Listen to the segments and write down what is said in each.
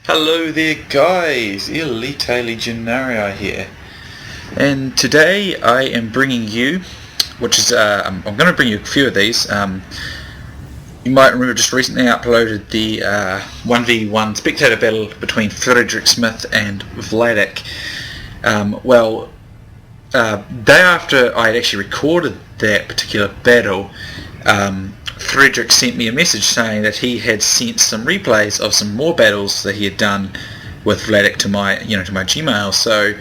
Hello there guys, Elite Legionarii here, and today I am bringing you, I'm going to bring you a few of these. You might remember just recently I uploaded the 1v1 spectator battle between Friedrich-Smith and Vladek. Day after I had actually recorded that particular battle, Friedrich sent me a message saying that he had sent some replays of some more battles that he had done with Vladek to my Gmail. So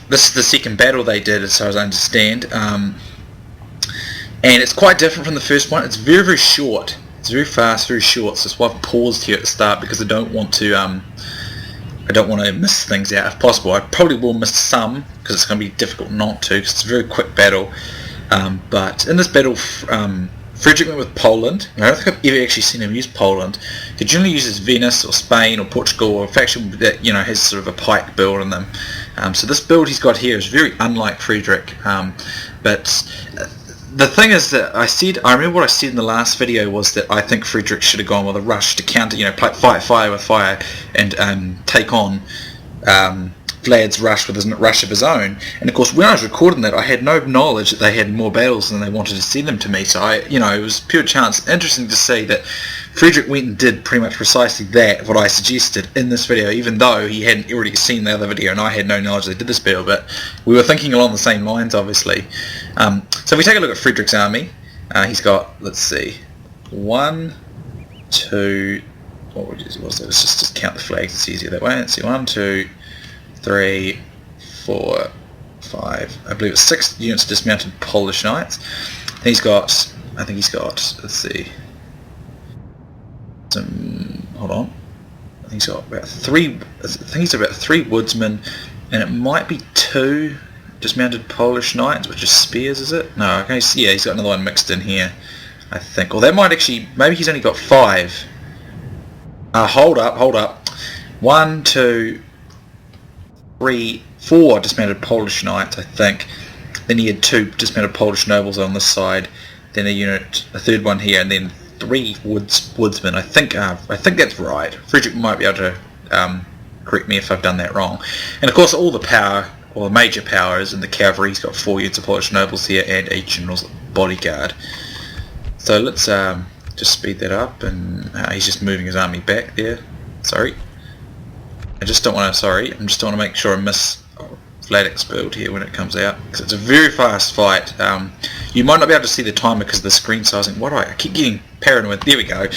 this is the second battle they did, as far as I understand, and it's quite different from the first one. It's very, very short. It's very fast, very short. So that's why I've paused here at the start, because I don't want to miss things out if possible. I probably will miss some because it's going to be difficult not to, because it's a very quick battle. But in this battle, Friedrich went with Poland. I don't think I've ever actually seen him use Poland. He generally uses Venice or Spain or Portugal, or a faction that has sort of a pike build in them. So this build he's got here is very unlike Friedrich. But the thing is that I remember what I said in the last video was that I think Friedrich should have gone with a rush to counter, fight fire with fire and take on Vlad's rush with his rush of his own. And of course, when I was recording that, I had no knowledge that they had more battles than they wanted to send them to me. So it was pure chance. Interesting to see that Friedrich went and did pretty much precisely that, what I suggested in this video, even though he hadn't already seen the other video and I had no knowledge they did this battle. But we were thinking along the same lines, obviously. So if we take a look at Friedrich's army, he's got, let's see, 1, 2, let's just count the flags. It's easier that way. Let's see, 1, 2, 3, 4, 5, I believe it's 6 units of dismounted Polish knights. I think he's got, let's see, hold on, I think he's got about 3 woodsmen, and it might be 2 dismounted Polish knights, which is spears, is it? No, okay, yeah, he's got another one mixed in here, I think. Or that might actually, maybe he's only got 5. Hold up. 1, 2, 3, 4 dismounted Polish knights, I think. Then he had 2 dismounted Polish nobles on this side. Then a third one here, and then 3 woodsmen. I think that's right. Friedrich might be able to correct me if I've done that wrong. And of course, all the power, or the major power, is in the cavalry. He's got 4 units of Polish nobles here and a general's bodyguard. So let's just speed that up, and he's just moving his army back there. Sorry. I just don't want to make sure I miss Vladek's build here when it comes out, because it's a very fast fight. You might not be able to see the timer because of the screen sizing. I keep getting paranoid. There we go,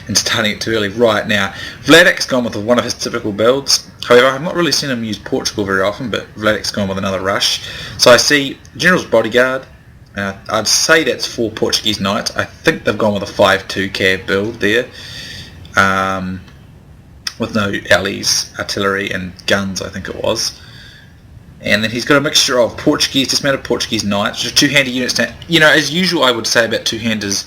and starting it too early. Right now, Vladek's gone with one of his typical builds. However, I've not really seen him use Portugal very often, but Vladek's gone with another rush. So I see General's Bodyguard. I'd say that's 4 Portuguese knights. I think they've gone with a 5-2 cav build there. With no alleys, artillery and guns, I think it was. And then he's got a mixture of dismounted Portuguese knights, just 2-handed units. Now, as usual, I would say about two-handed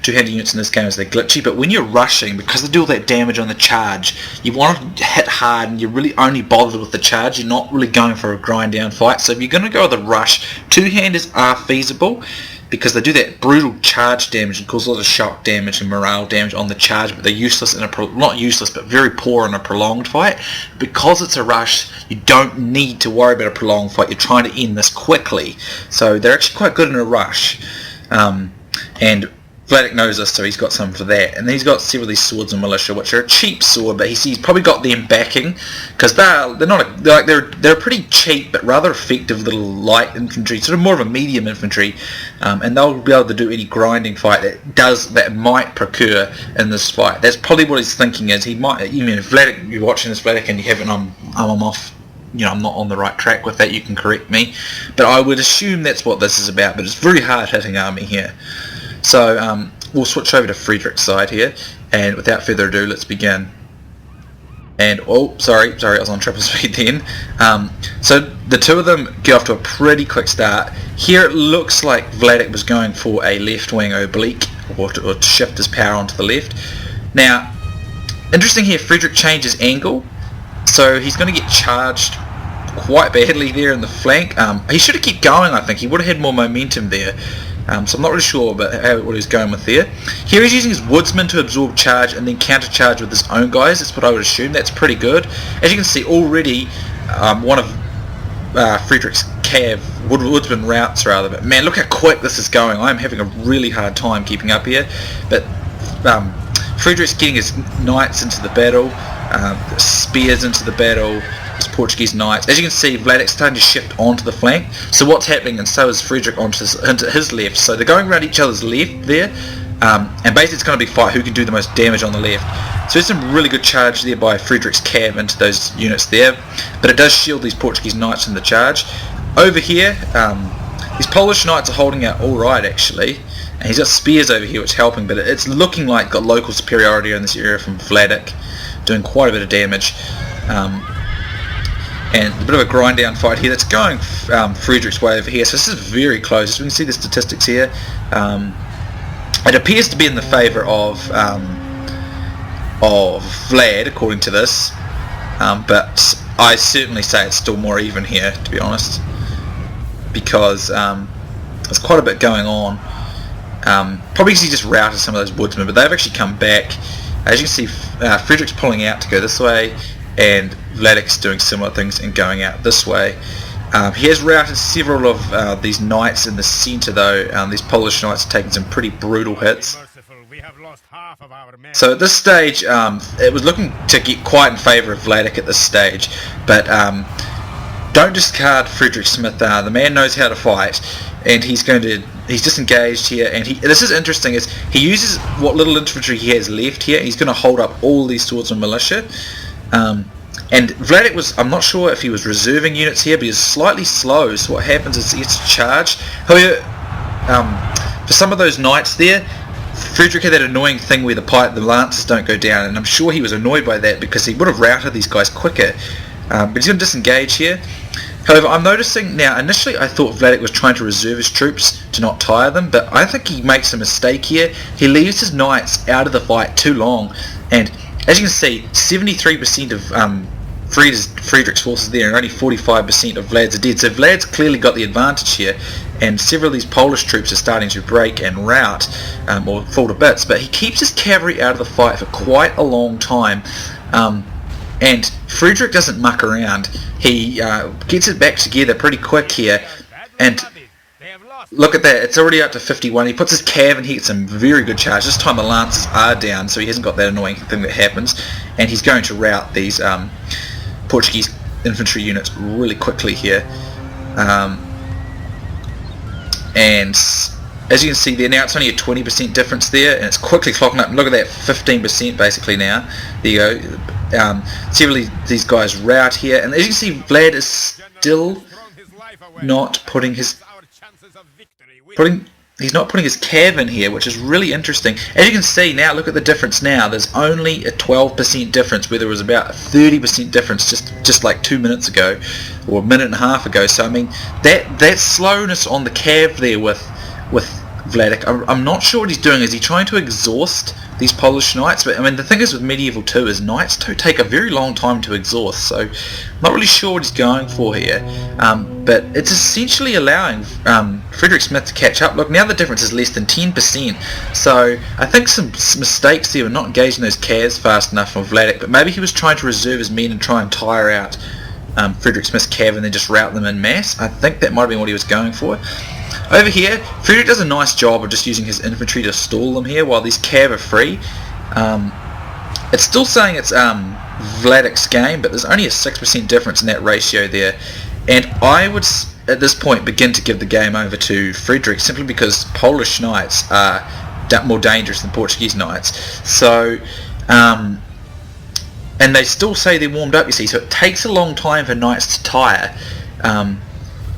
units in this game is they're glitchy, but when you're rushing, because they do all that damage on the charge, you want to hit hard, and you're really only bothered with the charge. You're not really going for a grind down fight. So if you're going to go with a rush, two-handers are feasible, because they do that brutal charge damage and cause a lot of shock damage and morale damage on the charge, but they're useless not useless, but very poor in a prolonged fight. Because it's a rush, you don't need to worry about a prolonged fight. You're trying to end this quickly, so they're actually quite good in a rush. And Vladek knows this, so he's got some for that. And then he's got several of these swords and militia, which are a cheap sword, but he's probably got them backing, because they're pretty cheap but rather effective little light infantry, sort of more of a medium infantry, and they'll be able to do any grinding fight that might procure in this fight. That's probably what he's thinking. Is he might, if Vladek, you're watching this Vladek and you haven't, I'm off. I'm not on the right track with that. You can correct me, but I would assume that's what this is about. But it's very hard hitting army here. So we'll switch over to Friedrich's side here, and without further ado, let's begin. And sorry, I was on triple speed then. So the two of them get off to a pretty quick start. Here it looks like Vladek was going for a left wing oblique, or to shift his power onto the left. Now, interesting here, Friedrich changes angle, so he's going to get charged quite badly there in the flank. He should have kept going. I think he would have had more momentum there. So I'm not really sure about what he's going with there. Here he's using his woodsman to absorb charge and then counter charge with his own guys. That's what I would assume. That's pretty good. As you can see already, one of Friedrich's woodsman routes rather, but man, look how quick this is going. I'm having a really hard time keeping up here, but Friedrich's getting his knights into the battle, spears into the battle, his Portuguese knights. As you can see, Vladek's starting to shift onto the flank, so what's happening, and so is Friedrich into his left, so they're going around each other's left there, and basically it's going to be fight who can do the most damage on the left. So there's some really good charge there by Friedrich's cav into those units there, but it does shield these Portuguese knights in the charge. Over here, these Polish knights are holding out alright actually, and he's got spears over here which are helping, but it's looking like got local superiority in this area from Vladek, doing quite a bit of damage. And a bit of a grind down fight here that's going Friedrich's way over here, so this is very close. As we can see the statistics here, it appears to be in the favour of Vlad according to this, but I certainly say it's still more even here, to be honest, because there's quite a bit going on. Probably because he just routed some of those woodsmen, but they've actually come back. As you can see, Friedrich's pulling out to go this way, and Vladek's doing similar things and going out this way. He has routed several of these knights in the centre though. These Polish knights are taking some pretty brutal hits. So at this stage, it was looking to get quite in favour of Vladek at this stage, but don't discard Friedrich Smith. The man knows how to fight, and he's disengaged here, and this is interesting, is he uses what little infantry he has left here, and he's going to hold up all these swordsman militia. And Vladek was, I'm not sure if he was reserving units here, but he's slightly slow, so what happens is he gets charged. However, for some of those knights there, Friedrich had that annoying thing where the lances don't go down, and I'm sure he was annoyed by that because he would have routed these guys quicker. But he's going to disengage here. However, I'm noticing now, initially I thought Vladek was trying to reserve his troops to not tire them, but I think he makes a mistake here. He leaves his knights out of the fight too long, and as you can see, 73% of Friedrich's forces there, and only 45% of Vlad's are dead. So Vlad's clearly got the advantage here, and several of these Polish troops are starting to break and rout or fall to bits. But he keeps his cavalry out of the fight for quite a long time, and Friedrich doesn't muck around. He gets it back together pretty quick here, and look at that, it's already up to 51. He puts his cav and he gets some very good charge. This time the lances are down, so he hasn't got that annoying thing that happens, and he's going to rout these Portuguese infantry units really quickly here. And as you can see there now, it's only a 20% difference there, and it's quickly clocking up. Look at that, 15% basically now. There you go. Several of these guys rout here, and as you can see, Vlad is still not putting his he's not putting his cav in here, which is really interesting. As you can see now, look at the difference now. There's only a 12% difference, where there was about a 30% difference just like 2 minutes ago, or a minute and a half ago. So I mean, that slowness on the cav there with Vladek, I'm not sure what he's doing. Is he trying to exhaust these Polish knights? But I mean, the thing is with medieval 2 is knights do take a very long time to exhaust, so I'm not really sure what he's going for here. But it's essentially allowing Friedrich Smith to catch up. Look, now the difference is less than 10%, so I think some mistakes here were not engaging those cavs fast enough from Vladek, but maybe he was trying to reserve his men and try and tire out Friedrich Smith's cav and then just rout them in mass. I think that might have been what he was going for. Over here, Friedrich does a nice job of just using his infantry to stall them here while these cav are free. It's still saying it's Vladek's game, but there's only a 6% difference in that ratio there. And I would, at this point, begin to give the game over to Friedrich, simply because Polish knights are more dangerous than Portuguese knights. So, and they still say they're warmed up, you see, so it takes a long time for knights to tire.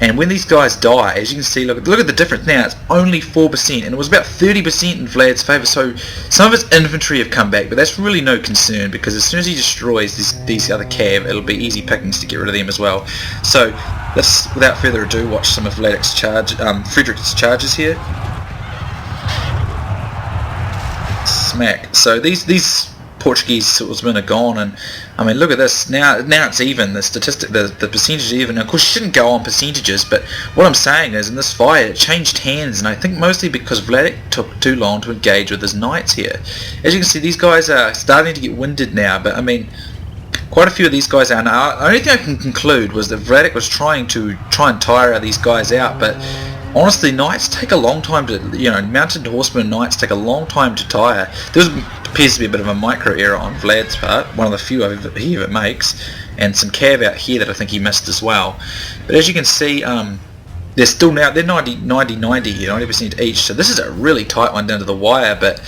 And when these guys die, as you can see, look at the difference now. It's only 4%, and it was about 30% in Vlad's favour. So some of his infantry have come back, but that's really no concern, because as soon as he destroys these other cav, it'll be easy pickings to get rid of them as well. So let's, without further ado, watch some of Vladek's Friedrich's charges here. Smack. So these Portuguese swordsmen are gone, and I mean, look at this. Now it's even. The statistic, the percentage is even. Of course, she didn't go on percentages, but what I'm saying is, in this fight, it changed hands, and I think mostly because Vladek took too long to engage with his knights here. As you can see, these guys are starting to get winded now, but I mean, quite a few of these guys are now. The only thing I can conclude was that Vladek was trying and tire these guys out, but honestly, knights take a long time to, mounted horsemen and knights take a long time to tire. There appears to be a bit of a micro error on Vlad's part, one of the few he ever makes, and some cav out here that I think he missed as well. But as you can see, they're still now, they're 90% each, so this is a really tight one down to the wire, but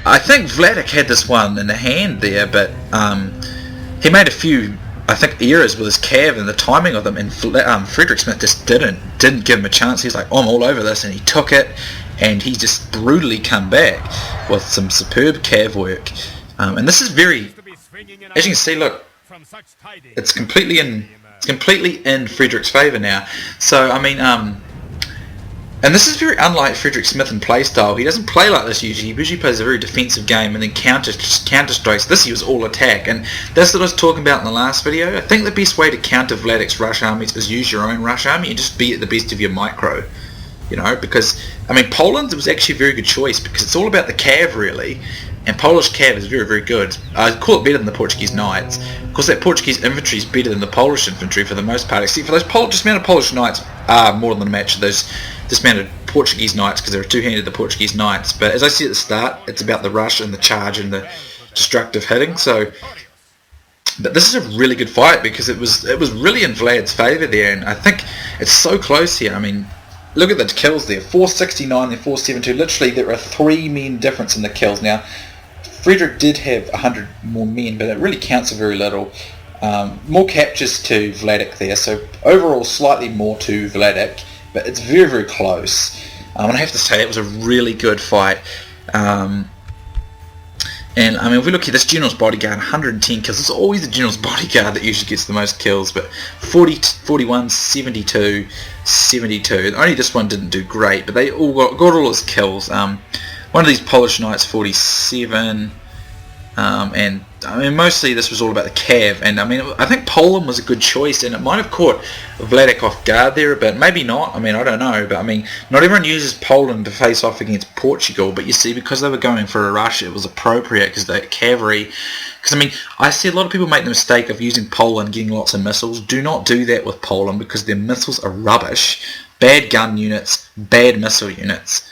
I think Vladek had this one in the hand there, but he made a few, I think, errors with his cav and the timing of them, and FriedrichSmith just didn't give him a chance. He's like, I'm all over this, and he took it, and he just brutally come back with some superb cav work. And this is very, as you can see, look, it's completely in Friedrich's favour now. So I mean, and this is very unlike FriedrichSmith in playstyle. He doesn't play like this usually. He usually plays a very defensive game and then counter strikes. This he was all attack, and that's what I was talking about in the last video. I think the best way to counter Vladek's rush armies is use your own rush army and just be at the best of your micro. Because I mean, Poland was actually a very good choice because it's all about the cav really, and Polish cav is very, very good. I call it better than the Portuguese knights. Of course, that Portuguese infantry is better than the Polish infantry for the most part, except for those dismounted Polish knights are more than a match of those dismounted Portuguese knights because they're two-handed, the Portuguese knights. But as I said at the start, it's about the rush and the charge and the destructive hitting. So, but this is a really good fight because it was really in Vlad's favour there, and I think it's so close here. I mean, look at the kills there, 469 and 472. Literally, there are 3 men difference in the kills. Now, Friedrich did have 100 more men, but it really counts for very little. More captures to Vladek there, so overall slightly more to Vladek, but it's very, very close. And I have to say, it was a really good fight. And I mean, if we look at this General's Bodyguard, 110 kills. It's always the General's Bodyguard that usually gets the most kills, but 40, 41, 72, 72. Only this one didn't do great, but they all got all his kills. One of these Polish knights, 47, and I mean, mostly this was all about the cav, and I mean, I think Poland was a good choice, and it might have caught Vladek off guard there a bit, maybe not, I mean, I don't know, but I mean, not everyone uses Poland to face off against Portugal, but you see, because they were going for a rush, it was appropriate, because the cavalry, because I mean, I see a lot of people make the mistake of using Poland, getting lots of missiles. Do not do that with Poland, because their missiles are rubbish, bad gun units, bad missile units.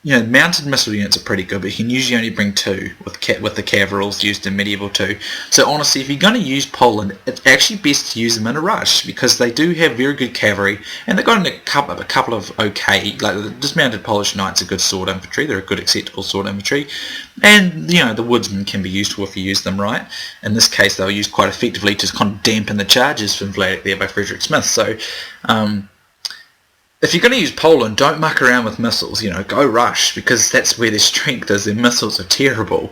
Mounted missile units are pretty good, but you can usually only bring 2 with the cav rules used in Medieval 2. So honestly, if you're going to use Poland, it's actually best to use them in a rush, because they do have very good cavalry, and they've got a couple of okay, like the dismounted Polish knights are good sword infantry, they're a good acceptable sword infantry, and the woodsmen can be useful if you use them right. In this case, they were used quite effectively to kind of dampen the charges from Vladek there by FriedrichSmith. So if you're going to use Poland, don't muck around with missiles, go rush, because that's where their strength is. Their missiles are terrible.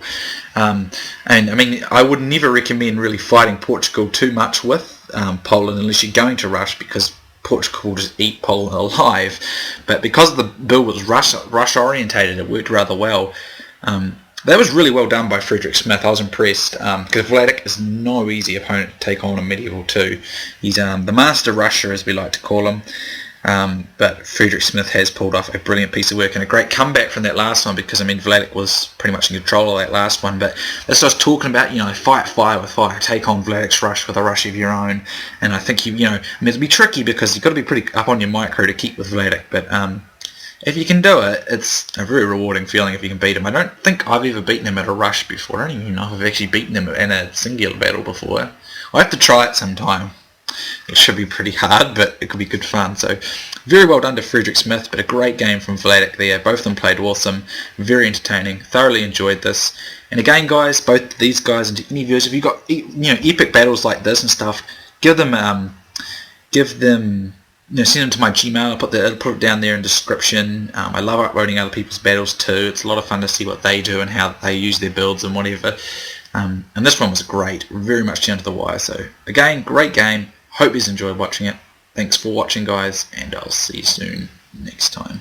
And I mean, I would never recommend really fighting Portugal too much with Poland unless you're going to rush, because Portugal will just eat Poland alive. But because the build was rush orientated, it worked rather well. That was really well done by FriedrichSmith. I was impressed, because Vladek is no easy opponent to take on in Medieval 2. He's the master rusher, as we like to call him. But FriedrichSmith has pulled off a brilliant piece of work and a great comeback from that last one, because I mean, Vladek was pretty much in control of that last one. But that's what I was talking about, fight fire with fire, take on Vladek's rush with a rush of your own. And I think it'll be tricky, because you've got to be pretty up on your micro to keep with Vladek, but if you can do it, it's a very rewarding feeling if you can beat him. I don't think I've ever beaten him at a rush before. I don't even know if I've actually beaten him in a singular battle before. I'll have to try it sometime. It should be pretty hard, but it could be good fun. So, very well done to FriedrichSmith, but a great game from Vladek there. Both of them played awesome, very entertaining. Thoroughly enjoyed this. And again, guys, both these guys and any viewers, if you've got epic battles like this and stuff, give them send them to my Gmail. I'll put it down there in the description. I love uploading other people's battles too. It's a lot of fun to see what they do and how they use their builds and whatever. And this one was great, very much down to the wire. So again, great game. Hope you enjoyed watching it. Thanks for watching, guys, and I'll see you soon next time.